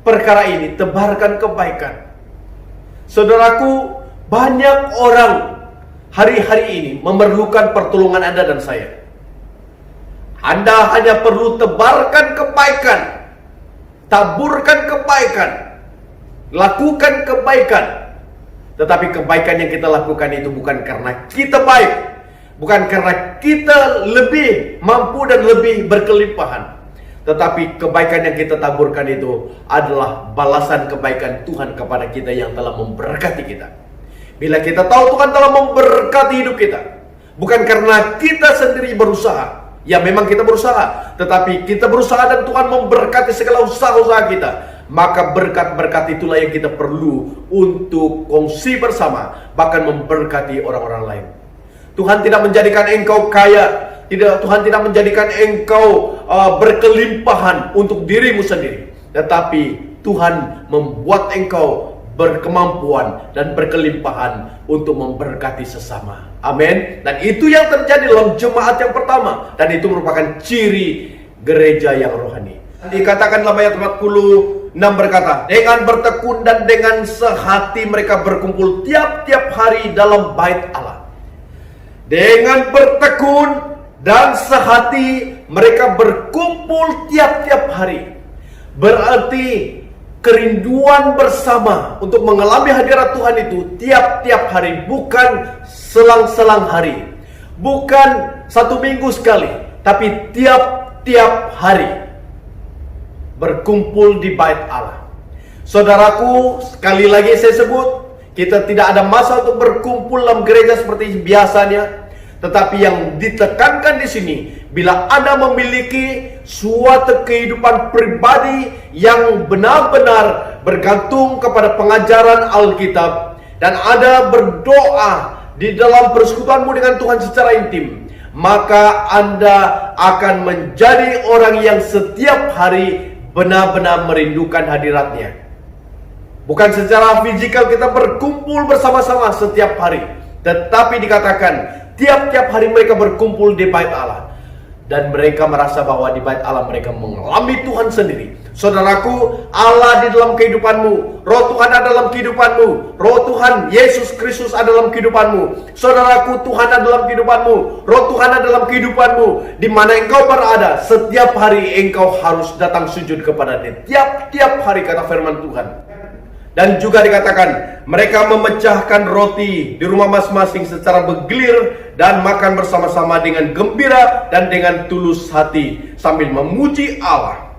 perkara ini, tebarkan kebaikan. Saudaraku, banyak orang hari-hari ini memerlukan pertolongan Anda dan saya. Anda hanya perlu tebarkan kebaikan, taburkan kebaikan, lakukan kebaikan. Tetapi kebaikan yang kita lakukan itu bukan karena kita baik, bukan karena kita lebih mampu dan lebih berkelimpahan, tetapi kebaikan yang kita taburkan itu adalah balasan kebaikan Tuhan kepada kita yang telah memberkati kita. Bila kita tahu Tuhan telah memberkati hidup kita, bukan karena kita sendiri berusaha. Ya, memang kita berusaha, tetapi kita berusaha dan Tuhan memberkati segala usaha-usaha kita. Maka berkat-berkat itulah yang kita perlu untuk kongsi bersama, bahkan memberkati orang-orang lain. Tuhan tidak menjadikan engkau kaya, Tuhan tidak menjadikan engkau berkelimpahan untuk dirimu sendiri, tetapi Tuhan membuat engkau berkemampuan dan berkelimpahan untuk memberkati sesama. Amin. Dan itu yang terjadi dalam jemaat yang pertama, dan itu merupakan ciri gereja yang rohani. Dikatakan dalam ayat 46 berkata, dengan bertekun dan dengan sehati mereka berkumpul tiap-tiap hari dalam bait Allah. Dengan bertekun dan sehati mereka berkumpul tiap-tiap hari. Berarti kerinduan bersama untuk mengalami hadirat Tuhan itu tiap-tiap hari, bukan selang-selang hari, bukan satu minggu sekali, tapi tiap-tiap hari berkumpul di bait Allah. Saudaraku, sekali lagi saya sebut, kita tidak ada masa untuk berkumpul dalam gereja seperti biasanya, tetapi yang ditekankan di sini, bila Anda memiliki suatu kehidupan pribadi yang benar-benar bergantung kepada pengajaran Alkitab, dan Anda berdoa di dalam persekutuanmu dengan Tuhan secara intim, maka Anda akan menjadi orang yang setiap hari benar-benar merindukan hadiratnya. Bukan secara fisikal kita berkumpul bersama-sama setiap hari, tetapi dikatakan tiap-tiap hari mereka berkumpul di bait Allah. Dan mereka merasa bahwa di bait Allah mereka mengalami Tuhan sendiri. Saudaraku, Allah di dalam kehidupanmu, Roh Tuhan ada dalam kehidupanmu, Roh Tuhan Yesus Kristus ada dalam kehidupanmu. Saudaraku, Tuhan ada dalam kehidupanmu, Roh Tuhan ada dalam kehidupanmu. Di mana engkau berada, setiap hari engkau harus datang sujud kepada Dia. Tiap-tiap hari, kata firman Tuhan. Dan juga dikatakan, mereka memecahkan roti di rumah masing-masing secara bergilir dan makan bersama-sama dengan gembira dan dengan tulus hati sambil memuji Allah.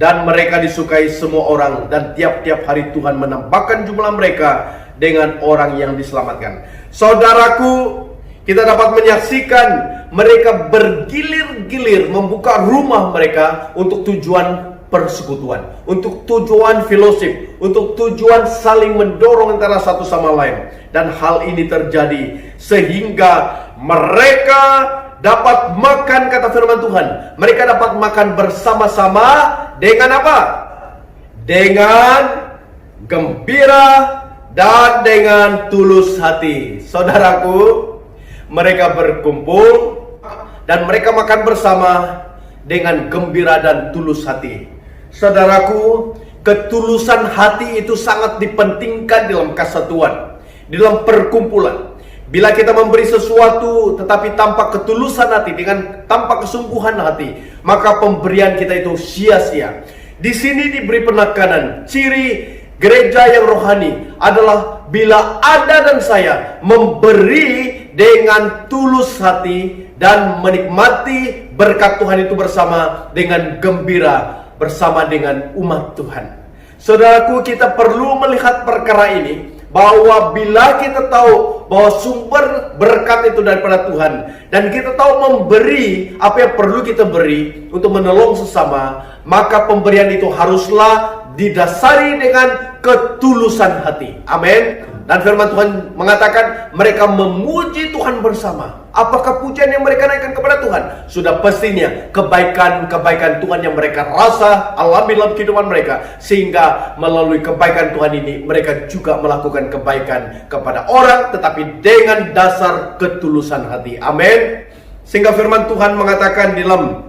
Dan mereka disukai semua orang, dan tiap-tiap hari Tuhan menambahkan jumlah mereka dengan orang yang diselamatkan. Saudaraku, kita dapat menyaksikan mereka bergilir-gilir membuka rumah mereka untuk tujuan persekutuan, untuk tujuan fellowship, untuk tujuan saling mendorong antara satu sama lain. Dan hal ini terjadi sehingga mereka dapat makan, kata firman Tuhan. Mereka dapat makan bersama-sama dengan apa? Dengan gembira dan dengan tulus hati. Saudaraku, mereka berkumpul dan mereka makan bersama dengan gembira dan tulus hati. Saudaraku, ketulusan hati itu sangat dipentingkan dalam kesatuan, dalam perkumpulan. Bila kita memberi sesuatu tetapi tanpa ketulusan hati, dengan tanpa kesungguhan hati, maka pemberian kita itu sia-sia. Di sini diberi penekanan, ciri gereja yang rohani adalah bila Anda dan saya memberi dengan tulus hati dan menikmati berkat Tuhan itu bersama dengan gembira bersama dengan umat Tuhan. Saudaraku, kita perlu melihat perkara ini, bahwa bila kita tahu bahwa sumber berkat itu daripada Tuhan, dan kita tahu memberi apa yang perlu kita beri untuk menolong sesama, maka pemberian itu haruslah didasari dengan ketulusan hati. Amin. Dan firman Tuhan mengatakan mereka memuji Tuhan bersama. Apakah pujian yang mereka naikkan kepada Tuhan? Sudah pastinya kebaikan-kebaikan Tuhan yang mereka rasa alami dalam kehidupan mereka, sehingga melalui kebaikan Tuhan ini mereka juga melakukan kebaikan kepada orang, tetapi dengan dasar ketulusan hati. Amin. Sehingga firman Tuhan mengatakan di dalam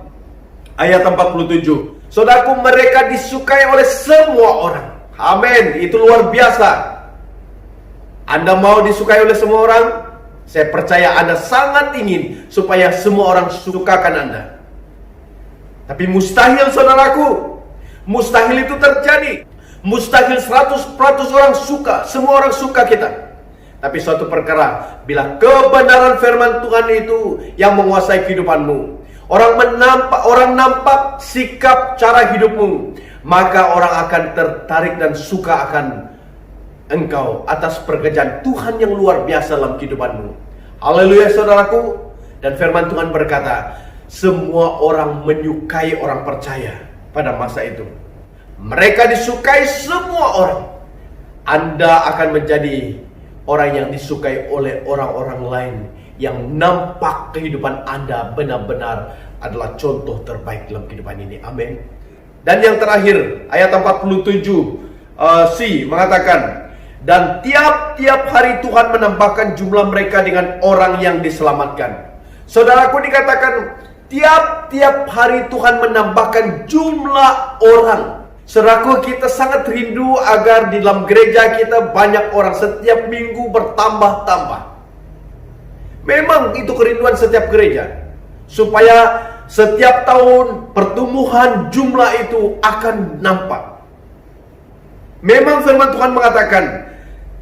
ayat 47, saudaraku, mereka disukai oleh semua orang. Amin. Itu luar biasa. Anda mau disukai oleh semua orang? Saya percaya Anda sangat ingin supaya semua orang sukakan Anda. Tapi mustahil, saudaraku. Mustahil itu terjadi. Mustahil 100% orang suka, semua orang suka kita. Tapi suatu perkara, bila kebenaran firman Tuhan itu yang menguasai kehidupanmu, orang nampak sikap cara hidupmu, maka orang akan tertarik dan suka akan engkau atas pekerjaan Tuhan yang luar biasa dalam kehidupanmu. Haleluya, saudaraku. Dan firman Tuhan berkata, semua orang menyukai orang percaya pada masa itu. Mereka disukai semua orang. Anda akan menjadi orang yang disukai oleh orang-orang lain yang nampak kehidupan Anda benar-benar adalah contoh terbaik dalam kehidupan ini. Amin. Dan yang terakhir, ayat 47 C mengatakan, dan tiap-tiap hari Tuhan menambahkan jumlah mereka dengan orang yang diselamatkan. Saudaraku, dikatakan tiap-tiap hari Tuhan menambahkan jumlah orang. Saudaraku, kita sangat rindu agar di dalam gereja kita banyak orang, setiap minggu bertambah-tambah. Memang itu kerinduan setiap gereja, supaya setiap tahun pertumbuhan jumlah itu akan nampak. Memang firman Tuhan mengatakan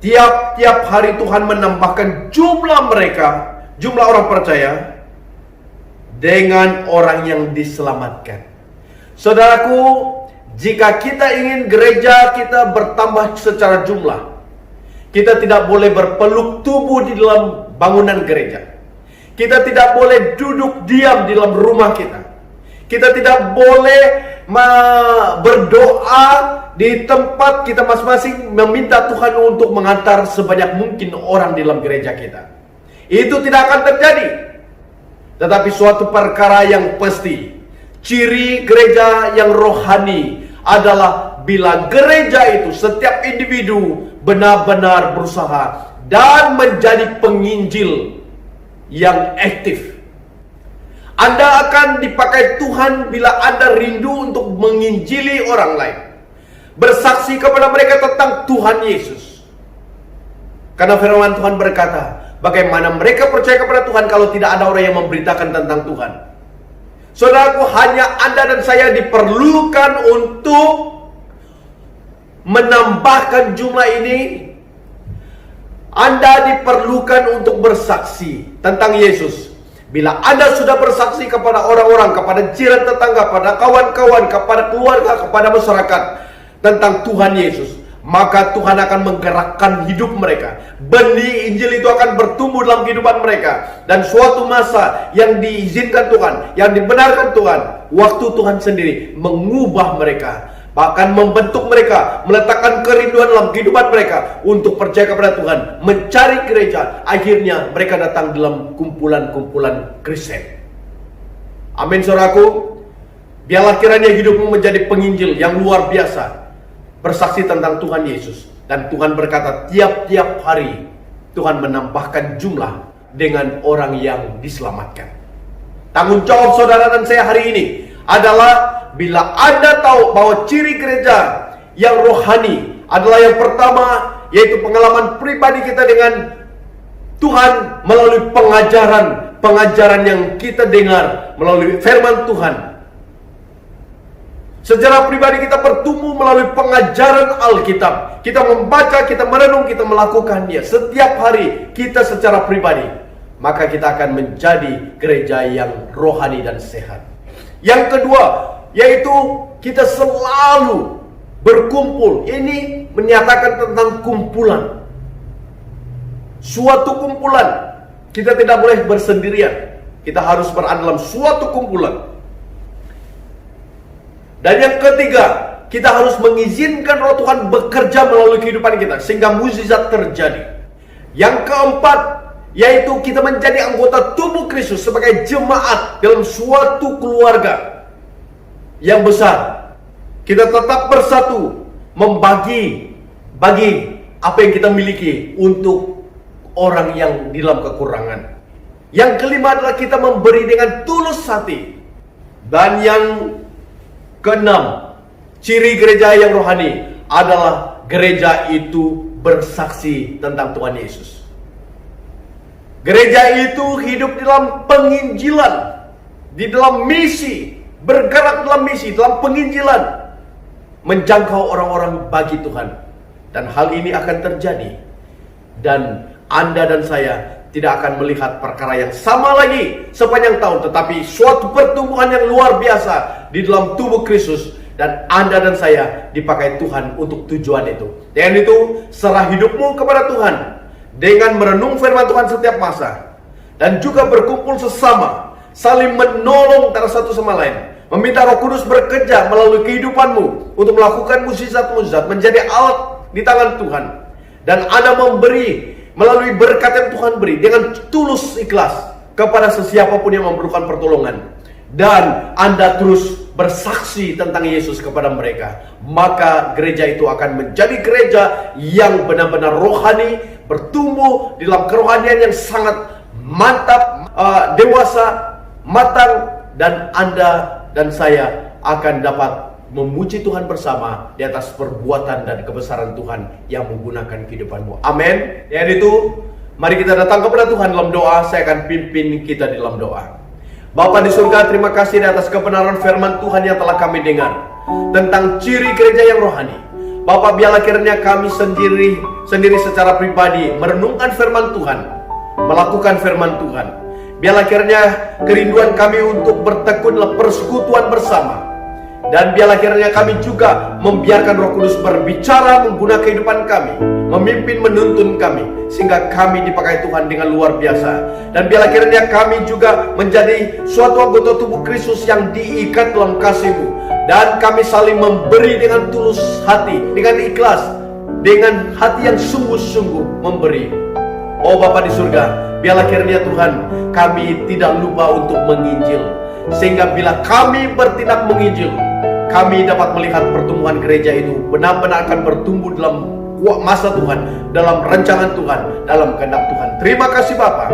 tiap-tiap hari Tuhan menambahkan jumlah mereka, jumlah orang percaya dengan orang yang diselamatkan. Saudaraku, jika kita ingin gereja kita bertambah secara jumlah, kita tidak boleh berpeluk tubuh di dalam bangunan gereja. Kita tidak boleh duduk diam di dalam rumah kita. Kita tidak boleh berdoa di tempat kita masing-masing meminta Tuhan untuk mengantar sebanyak mungkin orang di dalam gereja kita. Itu tidak akan terjadi. Tetapi suatu perkara yang pasti, ciri gereja yang rohani adalah bila gereja itu, setiap individu benar-benar berusaha dan menjadi penginjil yang aktif. Anda akan dipakai Tuhan bila Anda rindu untuk menginjili orang lain, bersaksi kepada mereka tentang Tuhan Yesus. Karena firman Tuhan berkata, bagaimana mereka percaya kepada Tuhan kalau tidak ada orang yang memberitakan tentang Tuhan. Saudaraku, hanya Anda dan saya diperlukan untuk menambahkan jumlah ini. Anda diperlukan untuk bersaksi tentang Yesus. Bila Anda sudah bersaksi kepada orang-orang, kepada jiran tetangga, kepada kawan-kawan, kepada keluarga, kepada masyarakat tentang Tuhan Yesus, maka Tuhan akan menggerakkan hidup mereka. Benih Injil itu akan bertumbuh dalam kehidupan mereka. Dan suatu masa yang diizinkan Tuhan, yang dibenarkan Tuhan, waktu Tuhan sendiri mengubah mereka, bahkan membentuk mereka, meletakkan kerinduan dalam kehidupan mereka untuk percaya kepada Tuhan, mencari gereja. Akhirnya mereka datang dalam kumpulan-kumpulan Kristen. Amin, saudaraku. Biarlah kiranya hidupmu menjadi penginjil yang luar biasa, bersaksi tentang Tuhan Yesus. Dan Tuhan berkata, tiap-tiap hari Tuhan menambahkan jumlah dengan orang yang diselamatkan. Tanggung jawab saudara dan saya hari ini adalah, bila Anda tahu bahwa ciri gereja yang rohani adalah yang pertama, yaitu pengalaman pribadi kita dengan Tuhan melalui pengajaran yang kita dengar melalui firman Tuhan. Secara pribadi kita bertumbuh melalui pengajaran Alkitab. Kita membaca, kita merenung, kita melakukannya setiap hari kita secara pribadi. Maka kita akan menjadi gereja yang rohani dan sehat. Yang kedua, yaitu kita selalu berkumpul. Ini menyatakan tentang kumpulan. Suatu kumpulan. Kita tidak boleh bersendirian. Kita harus berada dalam suatu kumpulan. Dan yang ketiga, kita harus mengizinkan Roh Tuhan bekerja melalui kehidupan kita sehingga mukjizat terjadi. Yang keempat, yaitu kita menjadi anggota tubuh Kristus sebagai jemaat dalam suatu keluarga yang besar. Kita tetap bersatu, bagi apa yang kita miliki untuk orang yang di dalam kekurangan. Yang kelima adalah kita memberi dengan tulus hati. Dan yang keenam, ciri gereja yang rohani adalah gereja itu bersaksi tentang Tuhan Yesus. Gereja itu hidup di dalam penginjilan, di dalam misi, bergerak dalam misi, dalam penginjilan, menjangkau orang-orang bagi Tuhan. Dan hal ini akan terjadi. Dan Anda dan saya tidak akan melihat perkara yang sama lagi sepanjang tahun, tetapi suatu pertumbuhan yang luar biasa di dalam tubuh Kristus. Dan Anda dan saya dipakai Tuhan untuk tujuan itu. Dan itu, serah hidupmu kepada Tuhan dengan merenung firman Tuhan setiap masa, dan juga berkumpul sesama, saling menolong antara satu sama lain, meminta Roh Kudus bekerja melalui kehidupanmu untuk melakukan mukjizat-mukjizat, menjadi alat di tangan Tuhan. Dan Anda memberi melalui berkat yang Tuhan beri dengan tulus ikhlas kepada sesiapapun yang memerlukan pertolongan. Dan Anda terus bersaksi tentang Yesus kepada mereka. Maka gereja itu akan menjadi gereja yang benar-benar rohani, bertumbuh di dalam kerohanian yang sangat mantap, dewasa, matang. Dan Anda dan saya akan dapat memuji Tuhan bersama di atas perbuatan dan kebesaran Tuhan yang menggunakan kehidupanmu. Amin. Dan itu, mari kita datang kepada Tuhan dalam doa. Saya akan pimpin kita di dalam doa. Bapa di surga, terima kasih di atas kebenaran firman Tuhan yang telah kami dengar tentang ciri gereja yang rohani. Bapa, biarlah kiranya kami sendiri secara pribadi merenungkan firman Tuhan, melakukan firman Tuhan. Biarlah kiranya kerinduan kami untuk bertekun dalam persekutuan bersama. Dan biarlah kiranya kami juga membiarkan Roh Kudus berbicara mengguna kehidupan kami, memimpin, menuntun kami, sehingga kami dipakai Tuhan dengan luar biasa. Dan biarlah kiranya kami juga menjadi suatu anggota tubuh Kristus yang diikat dalam kasih-Mu. Dan kami saling memberi dengan tulus hati, dengan ikhlas, dengan hati yang sungguh-sungguh memberi. Oh Bapa di surga, biarlah kiranya Tuhan kami tidak lupa untuk menginjil, sehingga bila kami bertindak menginjil, kami dapat melihat pertumbuhan gereja itu benar-benar akan bertumbuh dalam masa Tuhan, dalam rancangan Tuhan, dalam kehendak Tuhan. Terima kasih Bapa.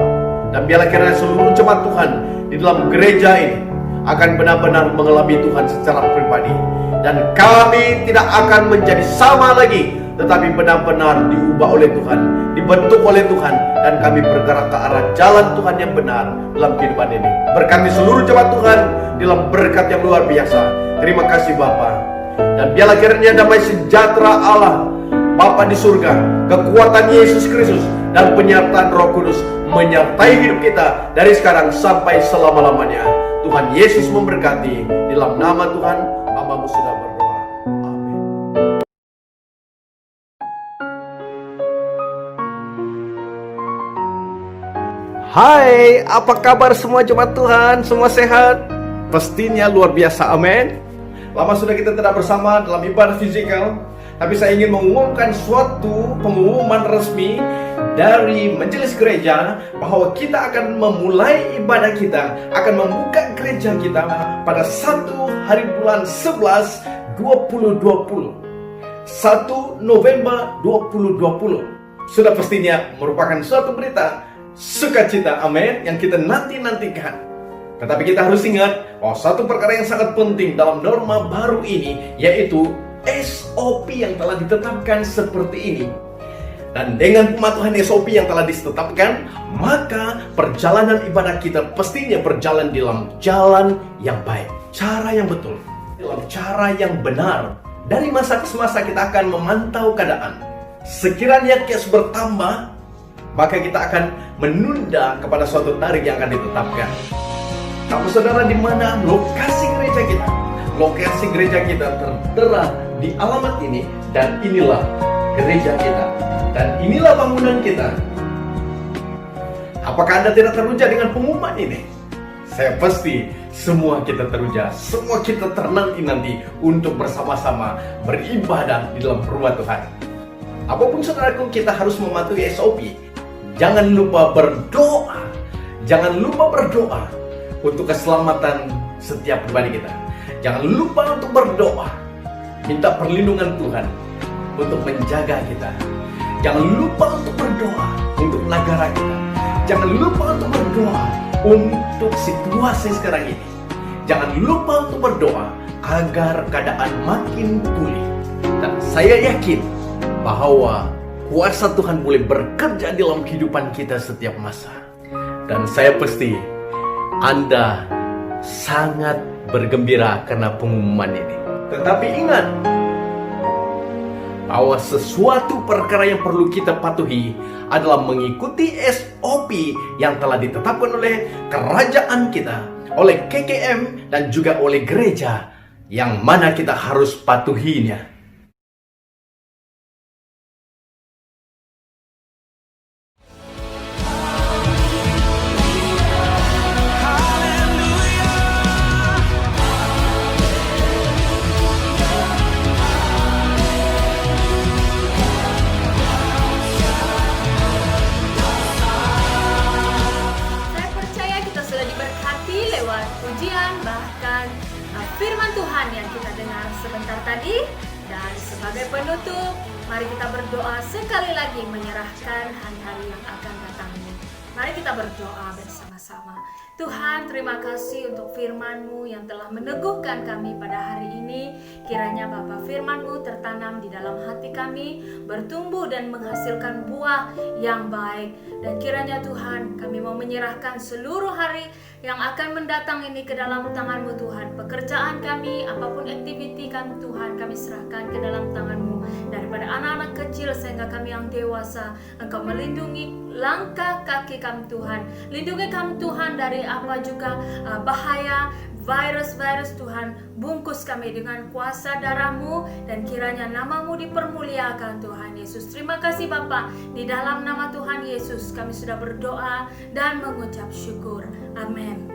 Dan biarlah kiranya seluruh jemaat Tuhan di dalam gereja ini akan benar-benar mengalami Tuhan secara pribadi. Dan kami tidak akan menjadi sama lagi, tetapi benar-benar diubah oleh Tuhan, dibentuk oleh Tuhan, dan kami bergerak ke arah jalan Tuhan yang benar dalam kehidupan ini. Berkati seluruh jemaat Tuhan dalam berkat yang luar biasa. Terima kasih Bapa. Dan biarlah kiranya damai sejahtera Allah Bapa di surga, kekuatan Yesus Kristus, dan penyertaan Roh Kudus menyertai hidup kita dari sekarang sampai selama-lamanya. Tuhan Yesus memberkati. Dalam nama Tuhan, hamba-Mu sudah berdoa. Amin. Hai, apa kabar semua jemaat Tuhan? Semua sehat? Pastinya luar biasa, amin. Lama sudah kita tidak bersama dalam ibadah fisikal, tapi saya ingin mengumumkan suatu pengumuman resmi dari majelis gereja bahwa kita akan memulai ibadah kita, akan membuka gereja kita pada 1 hari bulan 11 2020, 1 November 2020. Sudah pastinya merupakan suatu berita sukacita, amin, yang kita nanti-nantikan. Tetapi kita harus ingat bahwa satu perkara yang sangat penting dalam norma baru ini, yaitu SOP yang telah ditetapkan seperti ini. Dan dengan pematuhan SOP yang telah ditetapkan, maka perjalanan ibadah kita pastinya berjalan dalam jalan yang baik, cara yang betul, dalam cara yang benar. Dari masa ke masa kita akan memantau keadaan. Sekiranya kes bertambah, maka kita akan menunda kepada suatu tarikh yang akan ditetapkan. Kamu saudara, di mana lokasi gereja kita? Lokasi gereja kita tertera di alamat ini, dan inilah gereja kita, dan inilah bangunan kita. Apakah Anda tidak teruja dengan pengumuman ini? Saya pasti semua kita teruja, semua kita ternanti-nanti untuk bersama-sama beribadah di dalam rumah Tuhan. Apapun saudaraku, kita harus mematuhi SOP. Jangan lupa berdoa. Jangan lupa berdoa untuk keselamatan setiap pribadi kita. Jangan lupa untuk berdoa, minta perlindungan Tuhan untuk menjaga kita. Jangan lupa untuk berdoa untuk negara kita. Jangan lupa untuk berdoa untuk situasi sekarang ini. Jangan lupa untuk berdoa agar keadaan makin pulih. Dan saya yakin bahwa kuasa Tuhan boleh bekerja dalam kehidupan kita setiap masa. Dan saya pasti Anda sangat bergembira karena pengumuman ini. Tetapi ingat bahwa sesuatu perkara yang perlu kita patuhi adalah mengikuti SOP yang telah ditetapkan oleh kerajaan kita, oleh KKM, dan juga oleh gereja, yang mana kita harus patuhinya. Pujian bahkan firman Tuhan yang kita dengar sebentar tadi. Dan sebagai penutup, mari kita berdoa sekali lagi menyerahkan hari-hari yang akan datang ini. Mari kita berdoa bersama-sama. Tuhan, terima kasih untuk firman-Mu yang telah meneguhkan kami pada hari ini. Kiranya Bapa, firman-Mu tertanam di dalam hati kami, bertumbuh dan menghasilkan buah yang baik. Dan kiranya Tuhan, kami mau menyerahkan seluruh hari yang akan mendatang ini ke dalam tangan-Mu Tuhan. Pekerjaan kami, apapun aktiviti kami Tuhan, kami serahkan ke dalam tangan-Mu. Daripada anak-anak kecil sehingga kami yang dewasa, Engkau melindungi langkah kaki kami Tuhan. Lindungi kami Tuhan dari apa juga bahaya, virus-virus Tuhan. Bungkus kami dengan kuasa darah-Mu, dan kiranya nama-Mu dipermuliakan Tuhan Yesus. Terima kasih Bapa. Di dalam nama Tuhan Yesus kami sudah berdoa dan mengucap syukur. Amin.